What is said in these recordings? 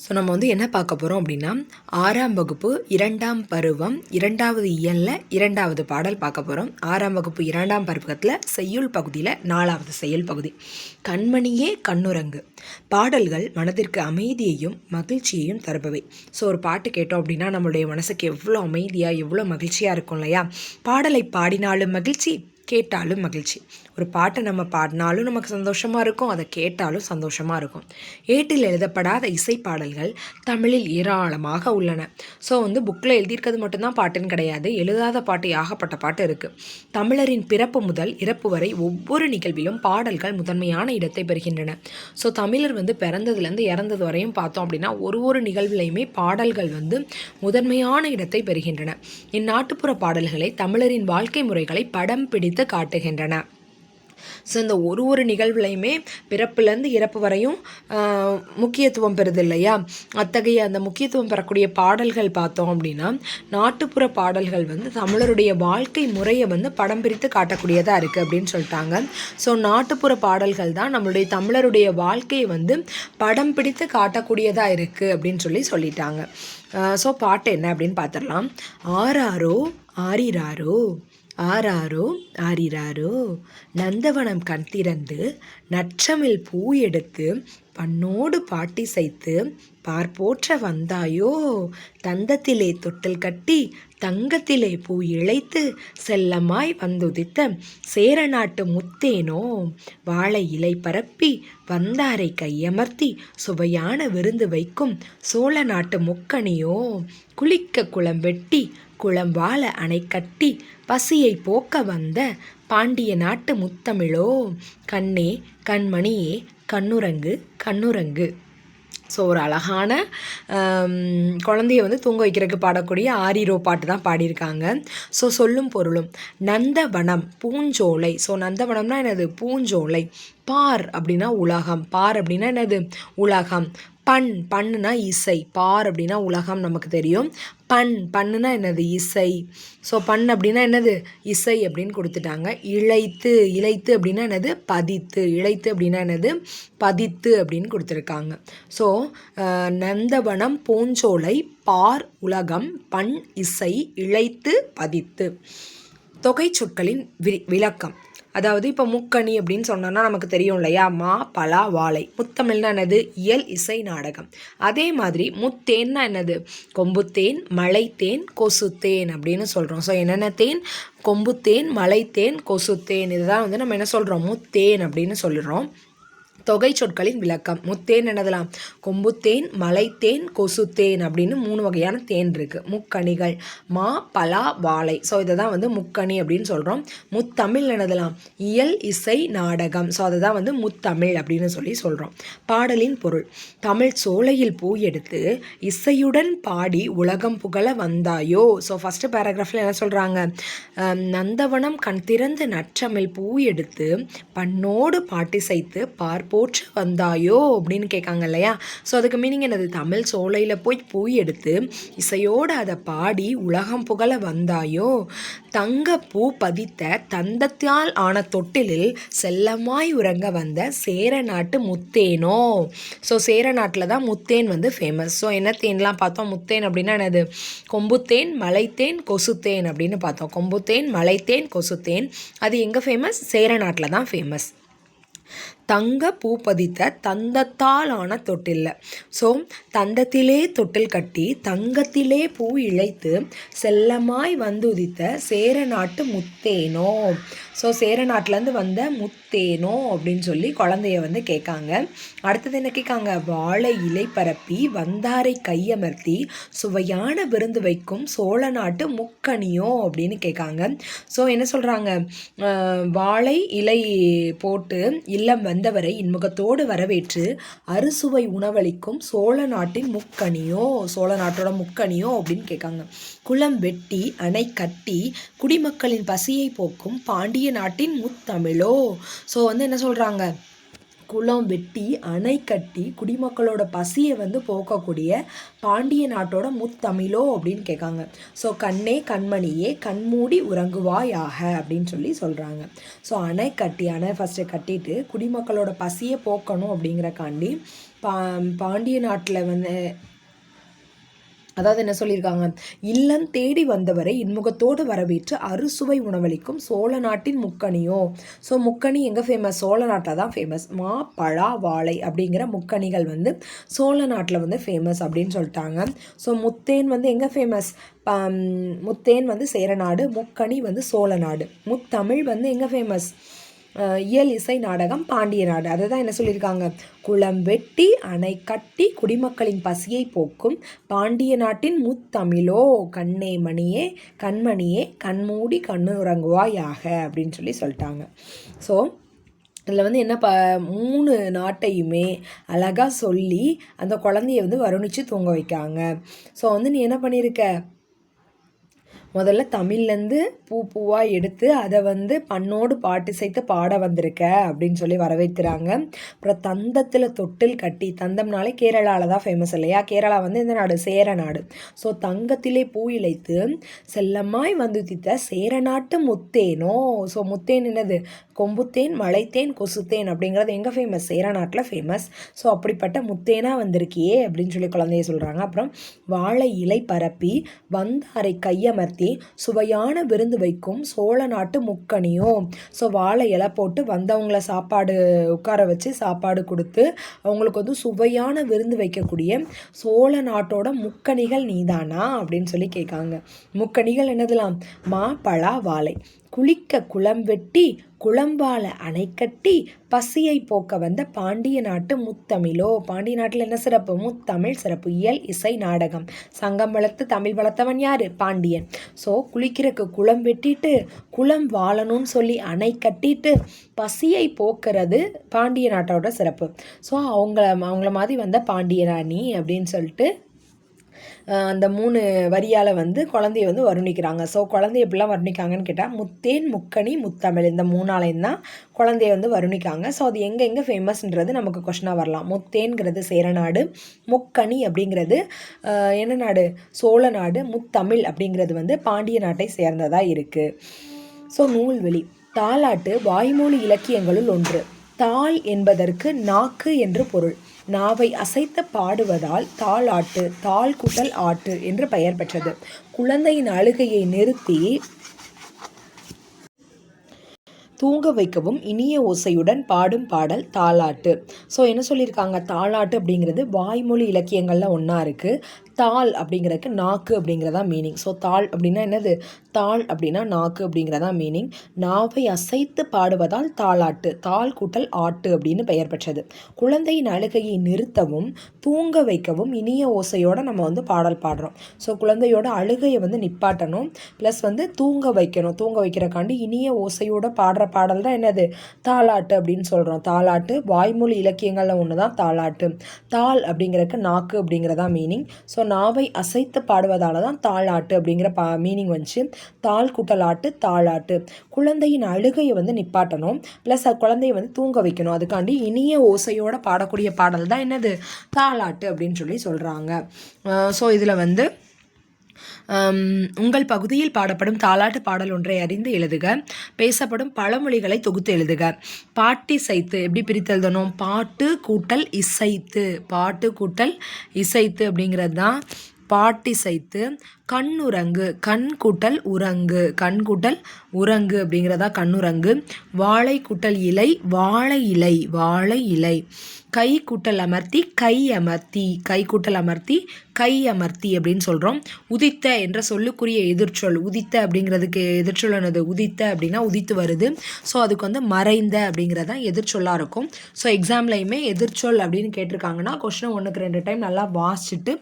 So நம்ம வந்து என்ன பார்க்க போகிறோம் அப்படின்னா 6ஆம் வகுப்பு 2ஆம் பருவம் 2வது இயலில் 2வது பாடல் பார்க்க போகிறோம். 6ஆம் வகுப்பு 2ஆம் பருவத்தில் செய்யுள் பகுதியில் 4வது செய்யுள் பகுதி. கண்மணியே கண்ணுரங்கு. பாடல்கள் மனதிற்கு அமைதியையும் மகிழ்ச்சியையும் தருபவை. ஸோ ஒரு பாட்டு கேட்டோம் அப்படின்னா நம்மளுடைய மனசுக்கு எவ்வளோ அமைதியாக எவ்வளோ மகிழ்ச்சியாக இருக்கும் இல்லையா? பாடலை பாடினாலும் மகிழ்ச்சி, கேட்டாலும் மகிழ்ச்சி. ஒரு பாட்டை நம்ம பாடினாலும் நமக்கு சந்தோஷமாக இருக்கும், அதை கேட்டாலும் சந்தோஷமாக இருக்கும். ஏட்டில் எழுதப்படாத இசை பாடல்கள் தமிழில் ஏராளமாக உள்ளன. ஸோ வந்து புக்கில் எழுதியிருக்கிறது மட்டும்தான் பாட்டுன்னு கிடையாது, எழுதாத பாட்டு ஏகப்பட்ட பாட்டு இருக்குது. தமிழரின் பிறப்பு முதல் இறப்பு வரை ஒவ்வொரு நிகழ்விலும் பாடல்கள் முதன்மையான இடத்தை பெறுகின்றன. ஸோ தமிழர் வந்து பிறந்ததுலேருந்து இறந்தது வரையும் பார்த்தோம் அப்படின்னா ஒரு நிகழ்விலையுமே பாடல்கள் வந்து முதன்மையான இடத்தை பெறுகின்றன. இந்நாட்டுப்புற பாடல்களை தமிழரின் வாழ்க்கை முறைகளை படம் பிடித்து காட்டுகின்றன. ஸோ இந்த ஒரு நிகழ்வுலையுமே பிறப்புலேருந்து இறப்பு வரையும் முக்கியத்துவம் பெறுது இல்லையா? அத்தகைய அந்த முக்கியத்துவம் பெறக்கூடிய பாடல்கள் பார்த்தோம் அப்படின்னா நாட்டுப்புற பாடல்கள் வந்து தமிழருடைய வாழ்க்கை முறையை வந்து படம் பிரித்து காட்டக்கூடியதாக இருக்குது அப்படின்னு சொல்லிட்டாங்க. ஸோ நாட்டுப்புற பாடல்கள் தான் நம்மளுடைய தமிழருடைய வாழ்க்கையை வந்து படம் பிடித்து காட்டக்கூடியதாக இருக்குது அப்படின்னு சொல்லிட்டாங்க. ஸோ பாட்டு என்ன அப்படின்னு பார்த்துடலாம். ஆராரோ ஆரிராரோ ஆராரோ ஆரிராரோ, நந்தவனம் கண் திறந்து நற்றமிழ் பூ எடுத்து பண்ணோடு பாட்டிசைத்து பார்ப்போற்ற வந்தாயோ, தந்தத்திலே தொட்டில் கட்டி தங்கத்திலே பூ இழைத்து செல்லமாய் வந்துதித்த சேரநாட்டு முத்தேனோ, வாழை இலை பரப்பி வந்தாரை கையமர்த்தி சுவையான விருந்து வைக்கும் சோழ நாட்டு முக்கணியோ, குளிக்க குளம் வெட்டி குளம் வாழ அணை கட்டி பசியை போக்க வந்த பாண்டிய நாட்டு முத்தமிழோ, கண்ணே கண்மணியே கண்ணுரங்கு கண்ணுரங்கு. ஸோ ஒரு அழகான குழந்தைய வந்து தூங்க வைக்கிறதுக்கு பாடக்கூடிய ஆரிரோ பாட்டு தான் பாடியிருக்காங்க. ஸோ சொல்லும் பொருளும் நந்தவனம் பூஞ்சோலை. ஸோ நந்தவனம்னா என்னது? பூஞ்சோலை. பார் அப்படின்னா உலகம். பார் அப்படின்னா என்னது? உலகம். பண்ணுனா இசை. பார் அப்படின்னா உலகம் நமக்கு தெரியும். பண்ணுனா என்னது? இசை. ஸோ அப்படின்னா என்னது? இசை அப்படின்னு கொடுத்துட்டாங்க. இழைத்து அப்படின்னா என்னது? பதித்து. இழைத்து அப்படின்னா என்னது? பதித்து அப்படின்னு கொடுத்துருக்காங்க. ஸோ நந்தவனம் பூஞ்சோலை பார் உலகம் பண் இசை இழைத்து பதித்து. தொகை சொற்களின் விளக்கம். அதாவது இப்போ முக்கணி அப்படின்னு சொன்னோன்னா நமக்கு தெரியும் இல்லையா? மா பலா வாழை. முத்தமிழ்னா என்னது? இயல் இசை நாடகம். அதே மாதிரி முத்தேன்னா என்னது? கொம்புத்தேன் மலைத்தேன் கொசுத்தேன் அப்படின்னு சொல்கிறோம். ஸோ என்னென்ன தேன்? கொம்புத்தேன் மலைத்தேன் கொசுத்தேன். இதுதான் வந்து நம்ம என்ன சொல்கிறோம்? முத்தேன் அப்படின்னு சொல்லிடுறோம். தொகை சொற்களின் விளக்கம். முத்தேன் என்னதெல்லாம்? கொம்புத்தேன் மலைத்தேன் கொசுத்தேன் அப்படின்னு 3 வகையான தேன் இருக்குது. முக்கணிகள் மா பலா வாழை. ஸோ இதை தான் வந்து முக்கணி அப்படின்னு சொல்கிறோம். முத்தமிழ் என்னதெல்லாம்? இயல் இசை நாடகம். ஸோ அதை தான் வந்து முத்தமிழ் அப்படின்னு சொல்கிறோம். பாடலின் பொருள். தமிழ் சோலையில் பூ எடுத்து இசையுடன் பாடி உலகம் புகழ வந்தாயோ. ஸோ ஃபஸ்ட்டு பேராகிராஃபில் என்ன சொல்கிறாங்க? நந்தவனம் கண் திறந்து நற்றமிழ் பூ எடுத்து பண்ணோடு பாட்டிசைத்து பார்ப்போற்று வந்தாயோ அப்படின்னு கேட்காங்க இல்லையா? ஸோ அதுக்கு மீனிங் என்னது? தமிழ் சோலையில் போய் பூ எடுத்து இசையோடு அதை பாடி உலகம் புகழ வந்தாயோ, தங்க பூ பதித்த தந்தத்தால் ஆன தொட்டிலில் செல்லமாய் உறங்க வந்த சேர நாட்டு முத்தேனோ. ஸோ சேர நாட்டில் தான் முத்தேன் வந்து ஃபேமஸ். ஸோ என்ன தேன்லாம் பார்த்தோம்? முத்தேன் அப்படின்னா என்னது? கொம்புத்தேன் மலைத்தேன் கொசுத்தேன் அப்படின்னு பார்த்தோம். கொம்புத்தேன் மலைத்தேன் கொசுத்தேன் அது எங்கே ஃபேமஸ்? சேர நாட்டில் தான் ஃபேமஸ். தங்க பூ பதித்த தந்தத்தால் ஆன தொட்டில். ஸோ தந்தத்திலே தொட்டில் கட்டி தங்கத்திலே பூ இழைத்து செல்லமாய் வந்துதித்த சேர நாட்டு முத்தேனோ. ஸோ சேர நாட்டிலேருந்து வந்த முத்தேனோ அப்படின்னு சொல்லி குழந்தைய வந்து கேட்காங்க. அடுத்தது என்ன கேட்காங்க? வாழை இலை பரப்பி வந்தாரை கையமர்த்தி சுவையான விருந்து வைக்கும் சோழ நாட்டு முக்கணியோ அப்படின்னு கேட்காங்க. ஸோ என்ன சொல்கிறாங்க? வாழை இலை போட்டு இல்லம் வந்தவரை இன்முகத்தோடு வரவேற்று அறுசுவை உணவளிக்கும் சோழ நாட்டின் முக்கணியோ. சோழ நாட்டோட முக்கணியோ அப்படின்னு கேட்காங்க. குளம் வெட்டி அணை கட்டி குடிமக்களின் பசியை போக்கும் பாண்டிய நாட்டின் முத்தமிழோ. ஸோ வந்து என்ன சொல்கிறாங்க? குளம் வெட்டி அணை கட்டி குடிமக்களோட பசியை வந்து போக்கக்கூடிய பாண்டிய நாட்டோட முத்தமிழோ அப்படின்னு கேட்காங்க. ஸோ கண்ணே கண்மணியே கண்மூடி உறங்குவாயாக அப்படின்னு சொல்லி சொல்கிறாங்க. ஸோ அணை ஃபஸ்ட்டு கட்டிட்டு குடிமக்களோட பசியை போக்கணும் அப்படிங்கிறக்காண்டி பாண்டிய நாட்டில் வந்து அதாவது என்ன சொல்லியிருக்காங்க, இல்லம் தேடி வந்தவரை இன்முகத்தோடு வரவேற்று அறுசுவை உணவளிக்கும் சோழ நாட்டின் முக்கணியோ. ஸோ முக்கணி எங்கே ஃபேமஸ்? சோழ நாட்டில் தான் ஃபேமஸ். மா பழா வாழை அப்படிங்கிற முக்கணிகள் வந்து சோழ நாட்டில் வந்து ஃபேமஸ் அப்படின்னு சொல்லிட்டாங்க. ஸோ முத்தேன் வந்து எங்கே ஃபேமஸ்? முத்தேன் வந்து சேரநாடு, முக்கணி வந்து சோழ நாடு. முத்தமிழ் வந்து எங்கே ஃபேமஸ்? இயல் இசை நாடகம் பாண்டிய நாடு. அதை தான் என்ன சொல்லியிருக்காங்க, குளம் வெட்டி அணை கட்டி குடிமக்களின் பசியை போக்கும் பாண்டிய நாட்டின் முத்தமிழோ கண்ணே மணியே கண்மணியே கண்மூடி கண்ணுறங்குவாயாக அப்படின்னு சொல்லி சொல்லிட்டாங்க. ஸோ இதில் வந்து என்ன 3 நாட்டையுமே அழகாக சொல்லி அந்த குழந்தைய வந்து வருணித்து தூங்க வைக்காங்க. ஸோ வந்து நீ என்ன பண்ணியிருக்க, முதல்ல தமிழ்லேருந்து பூவாக எடுத்து அதை வந்து பண்ணோடு பாட்டு சேர்த்து பாட வந்திருக்க அப்படின்னு சொல்லி வரவேற்கிறாங்க. அப்புறம் தந்தத்தில் தொட்டில் கட்டி, தந்தம்னாலே கேரளாவில் தான் ஃபேமஸ் இல்லையா? கேரளா வந்து இந்த நாடு சேர நாடு. ஸோ தங்கத்திலே பூ இழைத்து செல்லம்மாய் வந்து தித்த சேர நாட்டு முத்தேனோ. ஸோ முத்தேன் என்னது? கொம்புத்தேன் மலைத்தேன் கொசுத்தேன் அப்படிங்கிறது எங்கே ஃபேமஸ்? சேர நாட்டில் ஃபேமஸ். ஸோ அப்படிப்பட்ட முத்தேனாக வந்திருக்கியே அப்படின்னு சொல்லி குழந்தைய சொல்கிறாங்க. அப்புறம் வாழை இலை பரப்பி வந்தாரை கையமர்த்தி சுவையான விருந்து வைக்கும் சோழ நாட்டு முக்கணியோ. ஸோ வாழை இலை போட்டு வந்தவங்கள சாப்பாடு உட்கார வச்சு சாப்பாடு கொடுத்து அவங்களுக்கு வந்து சுவையான விருந்து வைக்கக்கூடிய சோழ நாட்டோட முக்கணிகள் நீதானா அப்படின்னு சொல்லி கேட்காங்க. முக்கணிகள் என்னதுலாம்? மா பழா வாழை. குளிக்க குளம் வெட்டி குளம்பால அணை கட்டி பசியை போக்க வந்த பாண்டிய நாட்டு முத்தமிழோ. பாண்டிய நாட்டில் என்ன சிறப்பு? முத்தமிழ் சிறப்பு. இயல் இசை நாடகம். சங்கம் வளர்த்து தமிழ் வளர்த்தவன் யாரு? பாண்டியன். ஸோ குளிக்கிறதுக்கு குளம் வெட்டிட்டு குளம் வாழணும்னு சொல்லி அணை கட்டிட்டு பசியை போக்குறது பாண்டிய நாட்டோட சிறப்பு. ஸோ அவங்கள மாதிரி வந்த பாண்டிய ராணி அப்படின்னு சொல்லிட்டு அந்த 3 வரியால் வந்து குழந்தைய வந்து வருணிக்கிறாங்க. ஸோ குழந்தைய எப்படிலாம் வருணிக்காங்கன்னு கேட்டால் முத்தேன் முக்கணி முத்தமிழ் இந்த 3ஆலையும் தான் குழந்தைய வந்து வருணிக்காங்க. ஸோ அது எங்கே ஃபேமஸ்ன்றது நமக்கு கொஷனாக வரலாம். முத்தேன்கிறது சேரநாடு, முக்கணி அப்படிங்கிறது என்ன நாடு? சோழ நாடு. முத்தமிழ் அப்படிங்கிறது வந்து பாண்டிய நாட்டை சேர்ந்ததாக இருக்குது. ஸோ நூல்வெளி. தாலாட்டு வாய்மொழி இலக்கியங்களுள் ஒன்று. தாள் என்பதற்கு நாக்கு என்று பொருள். நாவை அசைத்து பாடுவதால் தாளாட்டு, தாள் கூட்டல் ஆட்டு என்று பெயர் பெற்றது. குழந்தையின் அழுகையை நிறுத்தி தூங்க வைக்கவும் இனிய ஓசையுடன் பாடும் பாடல் தாலாட்டு. ஸோ என்ன சொல்லியிருக்காங்க, தாலாட்டு அப்படிங்கிறது வாய்மொழி இலக்கியங்களில் ஒன்றா இருக்குது. தாள் அப்படிங்கிறதுக்கு நாக்கு அப்படிங்கிறதா மீனிங். ஸோ தாள் அப்படின்னா என்னது? தாள் அப்படின்னா நாக்கு அப்படிங்கிறதா மீனிங். நாவை அசைத்து பாடுவதால் தாளாட்டு, தாள் கூட்டல் ஆட்டு அப்படின்னு பெயர் பெற்றது. குழந்தையின் அழுகையை நிறுத்தவும் தூங்க வைக்கவும் இனிய ஓசையோடு நம்ம வந்து பாடல் பாடுறோம். ஸோ குழந்தையோட அழுகையை வந்து நிப்பாட்டணும், ப்ளஸ் வந்து தூங்க வைக்கணும். தூங்க வைக்கிறக்காண்டி இனிய ஓசையோட பாடுற பாடல் தான் என்னது? தாலாட்டு அப்படின்னு சொல்கிறோம். தாலாட்டு வாய்மொழி இலக்கியங்களில் ஒன்று தான் தாலாட்டு. தாள் அப்படிங்கிறதுக்கு நாக்கு அப்படிங்கிறதா மீனிங். ஸோ நாவை அசைத்து பாடுவதால தான் தாளாட்டு அப்படிங்கிற மீனிங் வந்துச்சு. தாள் கூட்டலாட்டு தாளாட்டு. குழந்தையின் அழுகையை வந்து நிப்பாட்டணும், ப்ளஸ் குழந்தையை வந்து தூங்க வைக்கணும். அதுக்காண்டி இனிய ஓசையோட பாடக்கூடிய பாடல் தான் என்னது? தாளாட்டு அப்படின்னு சொல்லி சொல்கிறாங்க. ஸோ இதில் வந்து உங்கள் பகுதியில் பாடப்படும் தாலாட்டு பாடல் ஒன்றை அறிந்து எழுதுக. பேசப்படும் பழமொழிகளை தொகுத்து எழுதுக. பாட்டிசைத்து எப்படி பிரித்து எழுதணும்? பாட்டு கூட்டல் இசைத்து, பாட்டு கூட்டல் இசைத்து அப்படிங்கிறது தான் பாட்டிசைத்து. கண்ணுறங்கு, கண் கூட்டல் உறங்கு, கண் கூட்டல் உறங்கு அப்படிங்கிறதா கண்ணுறங்கு. வாழை கூட்டல் இலை, வாழை இலை, வாழை இலை. கை கூட்டல் அமர்த்தி, கை அமர்த்தி, கை கூட்டல் அமர்த்தி, கை அமர்த்தி அப்படின்னு சொல்கிறோம். உதித்த என்ற சொல்லுக்குரிய எதிர்ச்சொல். உதித்த அப்படிங்கிறதுக்கு எதிர்ச்சொல் என்னது? உதித்த அப்படின்னா உதித்து வருது. ஸோ அதுக்கு வந்து மறைந்த அப்படிங்கிறது தான் எதிர்ச்சொல்லாக இருக்கும். ஸோ எக்ஸாம்லையுமே எதிர்ச்சொல் அப்படின்னு கேட்டிருக்காங்கன்னா கொஸ்டினை 1க்கு 2 டைம் நல்லா வாசிச்சுட்டு,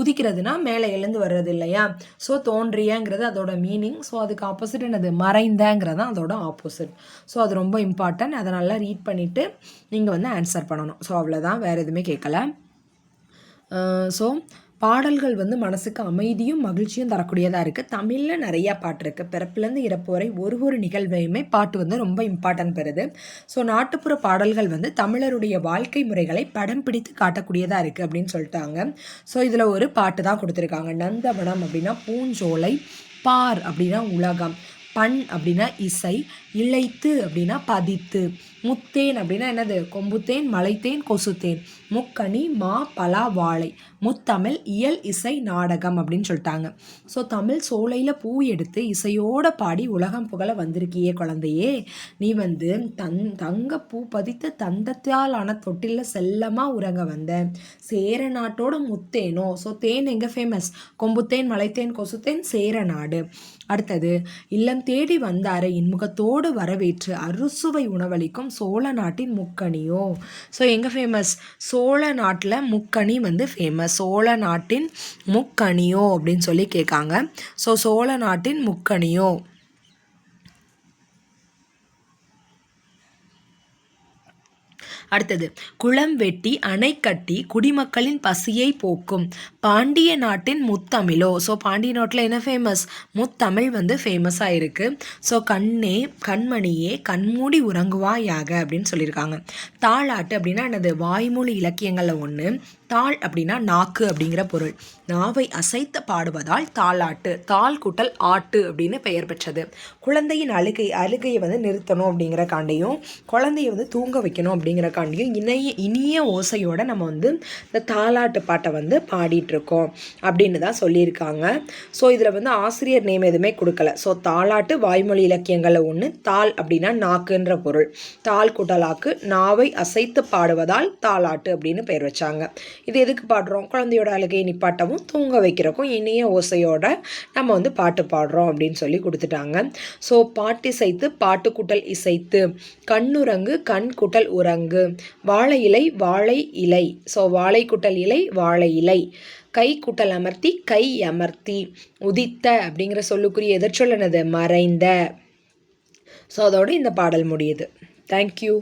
உதிக்கிறதுனா மேலே எழுந்து வர்றது இல்லையா? ஸோ தோன்றியங்கிறது அதோட மீனிங். ஸோ அதுக்கு ஆப்போசிட் என்னது? மறைந்தங்கிறது தான் அதோட ஆப்போசிட். ஸோ அது ரொம்ப இம்பார்ட்டன்ட். அதை நல்லா ரீட் பண்ணிவிட்டு நீங்கள் வந்து ஆன்சர் பண்ணணும். ஸோ அவ்வளோதான், வேறு எதுவுமே கேட்கல. ஸோ பாடல்கள் வந்து மனசுக்கு அமைதியும் மகிழ்ச்சியும் தரக்கூடியதாக இருக்குது. தமிழில் நிறையா பாட்டு இருக்குது. பிறப்புலேருந்து இறப்பு வரை ஒரு நிகழ்வையுமே பாட்டு வந்து ரொம்ப இம்பார்ட்டன்ட் பெறுது. ஸோ நாட்டுப்புற பாடல்கள் வந்து தமிழருடைய வாழ்க்கை முறைகளை படம் பிடித்து காட்டக்கூடியதாக இருக்குது அப்படின்னு சொல்லிட்டாங்க. ஸோ இதில் ஒரு பாட்டு தான் கொடுத்துருக்காங்க. நந்தவனம் அப்படின்னா பூஞ்சோலை, பார் அப்படின்னா உலகம், பண் அப்படின்னா இசை, இழைத்து அப்படின்னா பதித்து, முத்தேன் அப்படின்னா என்னது? கொம்புத்தேன், மலைத்தேன், கொசுத்தேன், முக்கனி, மா, பலா, வாழை, முத்தமிழ், இயல், இசை, நாடகம் அப்படின்னு சொல்லிட்டாங்க. ஸோ தமிழ் சோலையில் பூ எடுத்து இசையோட பாடி உலகம் புகழ வந்திருக்கியே குழந்தையே, நீ வந்து தங்க பூ பதித்து தந்தத்தால் ஆன தொட்டிலில் செல்லமாக உறங்க வந்த சேர நாட்டோட முத்தேனோ. ஸோ தேன் எங்கே ஃபேமஸ்? கொம்புத்தேன், மலைத்தேன், கொசுத்தேன், சேர நாடு. அடுத்தது, இல்லம் தேடி வந்தாரை இன்முகத்தோடு வரவேற்று அறுசுவை உணவளிக்கும் சோழ நாட்டின் முக்கணியோ. ஸோ எங்கே ஃபேமஸ்? சோழ நாட்டில் முக்கணி வந்து ஃபேமஸ். சோழ நாட்டின் முக்கணியோ அப்படின்னு சொல்லி கேட்காங்க. ஸோ சோழ நாட்டின் முக்கணியோ. அடுத்தது, குளம் வெட்டி அணை கட்டி குடிமக்களின் பசியை போக்கும் பாண்டிய நாட்டின் முத்தமிழோ. ஸோ பாண்டிய நாட்டில் என்ன ஃபேமஸ்? முத்தமிழ் வந்து ஃபேமஸாக இருக்குது. ஸோ கண்ணே கண்மணியே கண்மூடி உறங்குவாயாக அப்படின்னு சொல்லியிருக்காங்க. தாலாட்டு அப்படின்னா என்னது? வாய்மொழி இலக்கியங்களில் ஒன்று. தாள் அப்படின்னா நாக்கு அப்படிங்கிற பொருள். நாவை அசைத்து பாடுவதால் தாலாட்டு. தாள் கூட்டல் ஆட்டு அப்படின்னு பெயர் பெற்றது. குழந்தையின் அழுகையை வந்து நிறுத்தணும் அப்படிங்கிற காண்டையும், குழந்தைய வந்து தூங்க வைக்கணும் அப்படிங்கிற காண்டியும் இனிய ஓசையோட நம்ம வந்து இந்த தாலாட்டு பாட்டை வந்து பாடிட்டுருக்கோம் அப்படின்னு தான் சொல்லியிருக்காங்க. ஸோ இதில் வந்து ஆசிரியர் நேம் எதுவுமே கொடுக்கல. ஸோ தாலாட்டு வாய்மொழி இலக்கியங்களில் ஒன்று. தாள் அப்படின்னா நாக்குன்ற பொருள். தாள் கூட்டலாக்கு, நாவை அசைத்து பாடுவதால் தாலாட்டு அப்படின்னு பெயர் வச்சாங்க. இது எதுக்கு பாடுறோம்? குழந்தையோட அழுகையை நிப்பாட்டவும் தூங்க வைக்கிறக்கும் இனிய ஓசையோட நம்ம வந்து பாட்டு பாடுறோம் அப்படின்னு சொல்லி கொடுத்துட்டாங்க. ஸோ பாட்டிசைத்து, பாட்டு கூட்டல் இசைத்து, கண்ணுறங்கு, கண் கூட்டல் உறங்கு, வாழை இலை, வாழை இலை. ஸோ வாழை கூட்டல் இலை, வாழை இலை, கை கூட்டல் அமர்த்தி, கை அமர்த்தி, உதித்த அப்படிங்கிற சொல்லுக்குரிய எதிர்ச்சொல் என்னது? மறைந்த. ஸோ அதோடு இந்த பாடல் முடியுது. தேங்க்யூ.